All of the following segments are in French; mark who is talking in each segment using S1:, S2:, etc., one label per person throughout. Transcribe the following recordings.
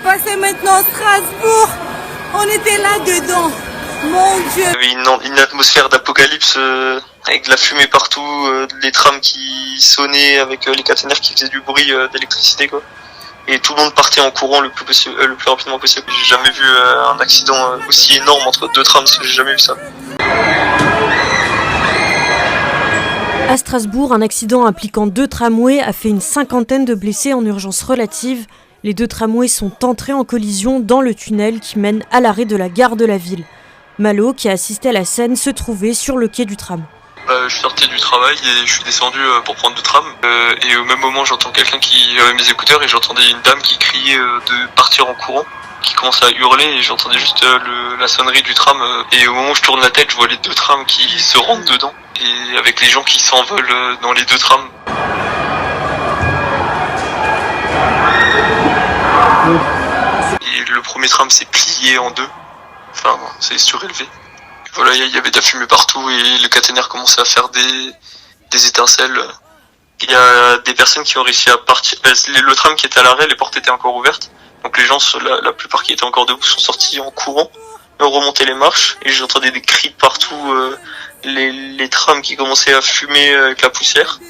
S1: passé maintenant à Strasbourg. On était là-dedans. Mon Dieu.
S2: Il y avait une atmosphère d'apocalypse avec de la fumée partout, des trams qui sonnaient avec les caténaires qui faisaient du bruit d'électricité quoi. Et tout le monde partait en courant le plus rapidement possible. J'ai jamais vu un accident aussi énorme entre deux trams, j'ai jamais vu ça.
S3: À Strasbourg, un accident impliquant 2 tramways a fait une 50aine de blessés en urgence relative. Les 2 tramways sont entrés en collision dans le tunnel qui mène à l'arrêt de la gare de la ville. Malo, qui a assisté à la scène, se trouvait sur le quai du tram.
S2: Je suis sorti du travail et je suis descendu pour prendre le tram. Et au même moment, j'entends quelqu'un qui avait mes écouteurs et j'entendais une dame qui criait de partir en courant, qui commençait à hurler et j'entendais juste la sonnerie du tram. Et au moment où je tourne la tête, je vois les 2 trams qui se rentrent dedans et avec les gens qui s'envolent dans les 2 trams. Et le premier tram s'est plié en 2. Enfin, c'est surélevé. Voilà, il y avait de la fumée partout et le caténaire commençait à faire des étincelles. Il y a des personnes qui ont réussi à partir. Le tram qui était à l'arrêt, les portes étaient encore ouvertes. Donc les gens, la plupart qui étaient encore debout, sont sortis en courant, ont remonté les marches et j'entendais des cris de partout, les trams qui commençaient à fumer avec la poussière.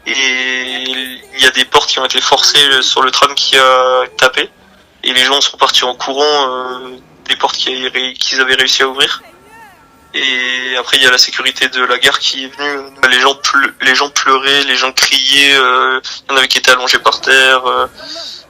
S2: Et il y a des portes qui ont été forcées sur le tram qui a tapé. Et les gens sont partis en courant des portes qu'ils avaient réussi à ouvrir. Et après il y a la sécurité de la gare qui est venue. Les gens pleuraient, les gens criaient. Il y en avait qui étaient allongés par terre.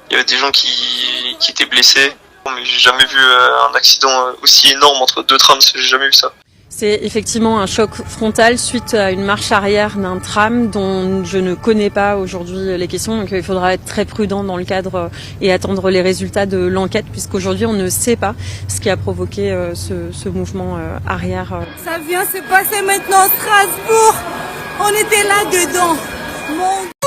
S2: Il y avait des gens qui étaient blessés. Mais j'ai jamais vu un accident aussi énorme entre 2 trams. J'ai jamais vu ça.
S4: C'est effectivement un choc frontal suite à une marche arrière d'un tram dont je ne connais pas aujourd'hui les questions. Donc il faudra être très prudent dans le cadre et attendre les résultats de l'enquête puisqu'aujourd'hui on ne sait pas ce qui a provoqué ce mouvement arrière.
S1: Ça vient se passer maintenant à Strasbourg. On était là-dedans. Mon